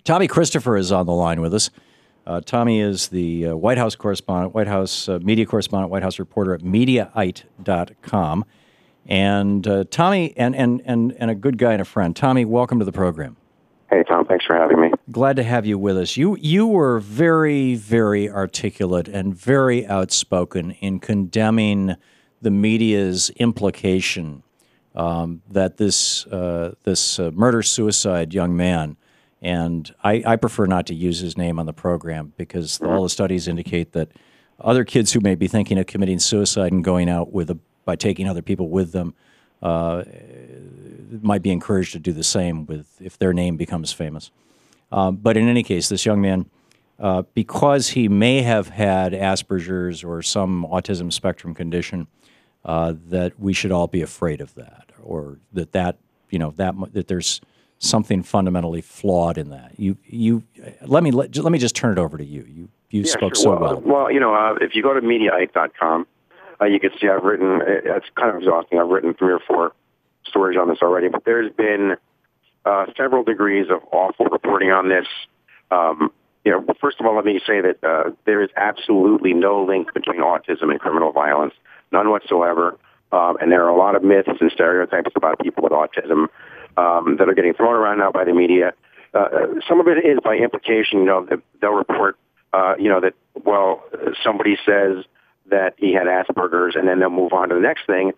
Tommy Christopher is on the line with us. Tommy is the White House correspondent, White House media correspondent, White House reporter at Mediaite.com. And Tommy, and a good guy and a friend. Tommy, welcome to the program. Hey, Tom, thanks for having me. Glad to have you with us. You were very, very articulate and very outspoken in condemning the media's implication that this murder-suicide young man, and I prefer not to use his name on the program because all the studies indicate that other kids who may be thinking of committing suicide and going out by taking other people with them might be encouraged to do the same if their name becomes famous. But in any case, this young man, because he may have had Asperger's or some autism spectrum condition, that we should all be afraid of that, or that there's something fundamentally flawed in that. Let me just turn it over to you. You spoke so well. Well, if you go to Mediaite.com, you can see I've written. It's kind of exhausting. I've written 3 or 4 stories on this already, but there's been several degrees of awful reporting on this. First of all, let me say that there is absolutely no link between autism and criminal violence, none whatsoever. And there are a lot of myths and stereotypes about people with autism that are getting thrown around now by the media. Some of it is by implication. They'll report, that somebody says that he had Asperger's, and then they'll move on to the next thing,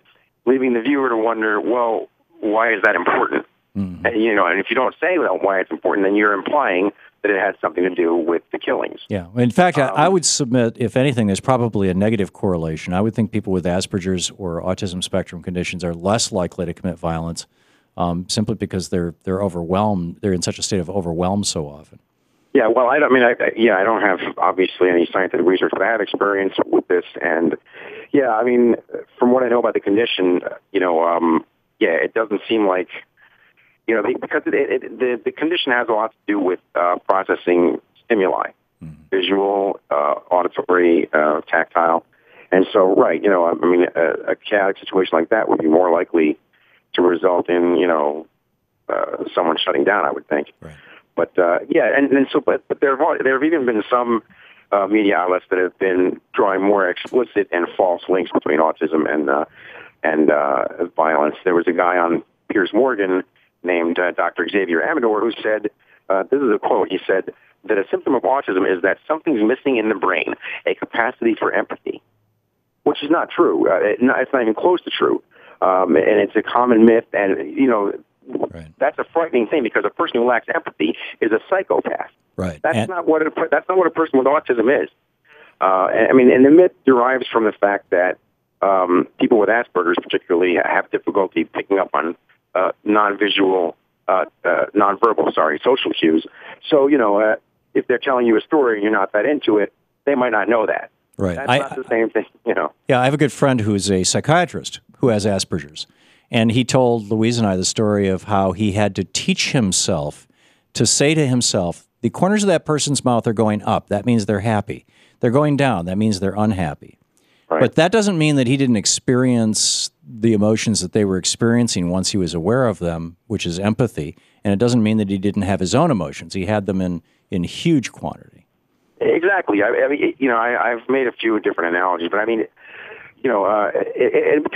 leaving the viewer to wonder, well, why is that important? Mm-hmm. And if you don't say why it's important, then you're implying that it has something to do with the killings. Yeah. In fact, I would submit, if anything, there's probably a negative correlation. I would think people with Asperger's or autism spectrum conditions are less likely to commit violence simply because they're overwhelmed. They're in such a state of overwhelm so often. Yeah, well, I don't have obviously any scientific research, but I have experience with this, and from what I know about the condition, it doesn't seem like, because the condition has a lot to do with processing stimuli, visual, auditory, tactile, and so a chaotic situation like that would be more likely to result in someone shutting down, I would think. Right. But but there have even been some media outlets that have been drawing more explicit and false links between autism and violence. There was a guy on Piers Morgan named Dr. Xavier Amador who said, this is a quote, he said that a symptom of autism is that something's missing in the brain, a capacity for empathy, which is not true. It's not even close to true. And it's a common myth, and right. That's a frightening thing because a person who lacks empathy is a psychopath. Right. That's not what a person with autism is. And the myth derives from the fact that people with Asperger's, particularly, have difficulty picking up on nonverbal social cues. So if they're telling you a story and you're not that into it, they might not know that. Right. That's not the same thing. Yeah, I have a good friend who's a psychiatrist who has Asperger's. And he told Louise and I the story of how he had to teach himself to say to himself, the corners of that person's mouth are going up. That means they're happy. They're going down. That means they're unhappy. Right. But that doesn't mean that he didn't experience the emotions that they were experiencing once he was aware of them, which is empathy. And it doesn't mean that he didn't have his own emotions. He had them in huge quantity. Exactly. I've made a few different analogies, but it's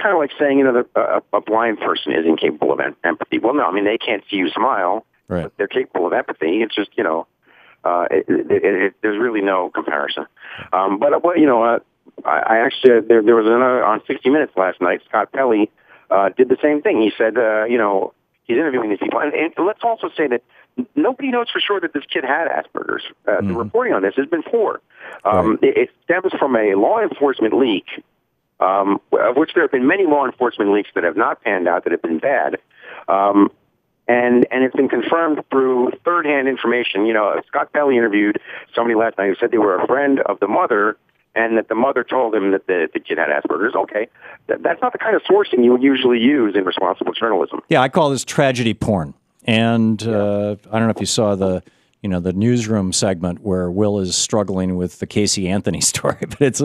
kind of like saying, that a blind person is incapable of empathy. Well, no, they can't see you smile, right. But they're capable of empathy. It's just, there's really no comparison. I actually, there was another, on 60 Minutes last night, Scott Pelley did the same thing. He said, he's interviewing these people. And let's also say that nobody knows for sure that this kid had Asperger's. The reporting on this has been poor. Right. It stems from a law enforcement leak, of which there have been many law enforcement leaks that have not panned out, that have been bad. And it's been confirmed through third-hand information. Scott Pelley interviewed somebody last night who said they were a friend of the mother, and that the mother told him that the kid had Asperger's. Okay, that's not the kind of sourcing you would usually use in responsible journalism. Yeah, I call this tragedy porn. And I don't know if you saw the newsroom segment where Will is struggling with the Casey Anthony story, but it's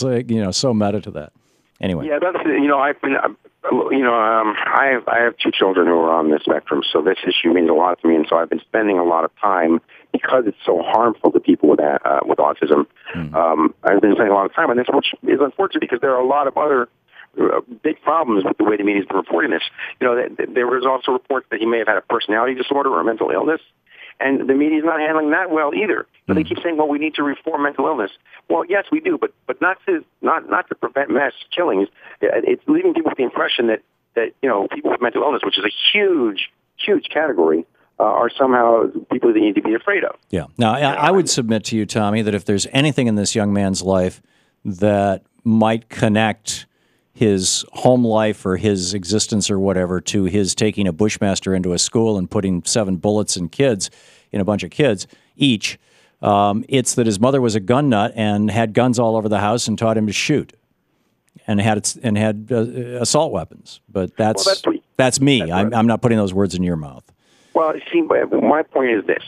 like, so meta to that. Anyway. Yeah, that's, I've been I have two children who are on the spectrum, so this issue means a lot to me, and so I've been spending a lot of time because it's so harmful to people with autism. I've been spending a lot of time on this, which is unfortunate because there are a lot of other big problems with the way the media has been reporting this. There was also reports that he may have had a personality disorder or a mental illness. And the media is not handling that well either. So they keep saying, "Well, we need to reform mental illness." Well, yes, we do, but not to prevent mass killings. It's leaving people with the impression that people with mental illness, which is a huge category, are somehow people that you need to be afraid of. Yeah. Now, I would submit to you, Tommy, that if there's anything in this young man's life that might connect his home life or his existence or whatever to his taking a Bushmaster into a school and putting 7 bullets in a bunch of kids each, it's that his mother was a gun nut and had guns all over the house and taught him to shoot and had assault weapons. But that's me. I'm not putting those words in your mouth. Well, see, my point is this.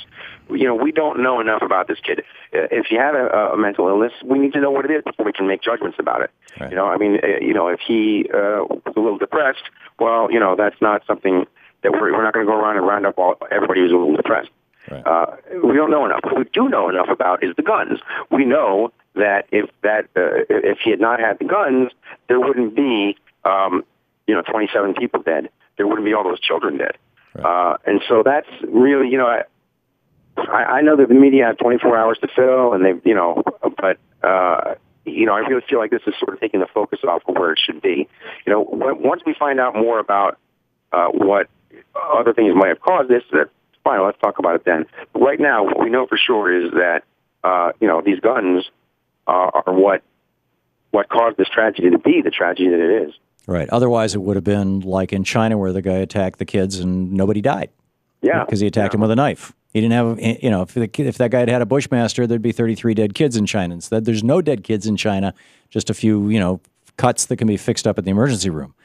We don't know enough about this kid. If he had a mental illness, we need to know what it is before we can make judgments about it. Right. If he was a little depressed, well, that's not something that we're not going to go around and round up everybody who's a little depressed. Right. We don't know enough. What we do know enough about is the guns. We know that if he had not had the guns, there wouldn't be 27 people dead. There wouldn't be all those children dead. Right. And so that's really, I know that the media have 24 hours to fill, and but I really feel like this is sort of taking the focus off of where it should be. Once we find out more about what other things might have caused this, that's fine. Let's talk about it then. But right now, what we know for sure is that these guns are what caused this tragedy to be the tragedy that it is. Right. Otherwise, it would have been like in China where the guy attacked the kids and nobody died. Yeah. Because he attacked him with a knife. He didn't have, if that guy had had a Bushmaster, there'd be 33 dead kids in China. Instead, there's no dead kids in China, just a few, cuts that can be fixed up at the emergency room.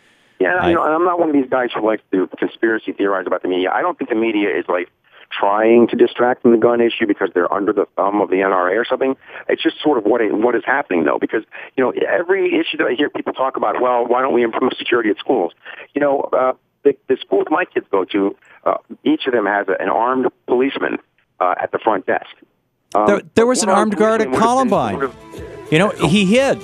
Yeah, and I'm not one of these guys who likes to conspiracy theorize about the media. I don't think the media is trying to distract from the gun issue because they're under the thumb of the NRA or something. It's just sort of what is happening, though, because, every issue that I hear people talk about, well, why don't we improve security at schools? The schools my kids go to, each of them has an armed policeman at the front desk. There was an armed guard at Columbine. He hid.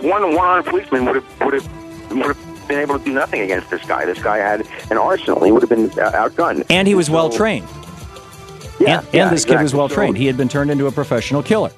One armed policeman would have been able to do nothing against this guy. This guy had an arsenal. He would have been outgunned. And he was well trained. Yeah, and this kid was well trained. He had been turned into a professional killer.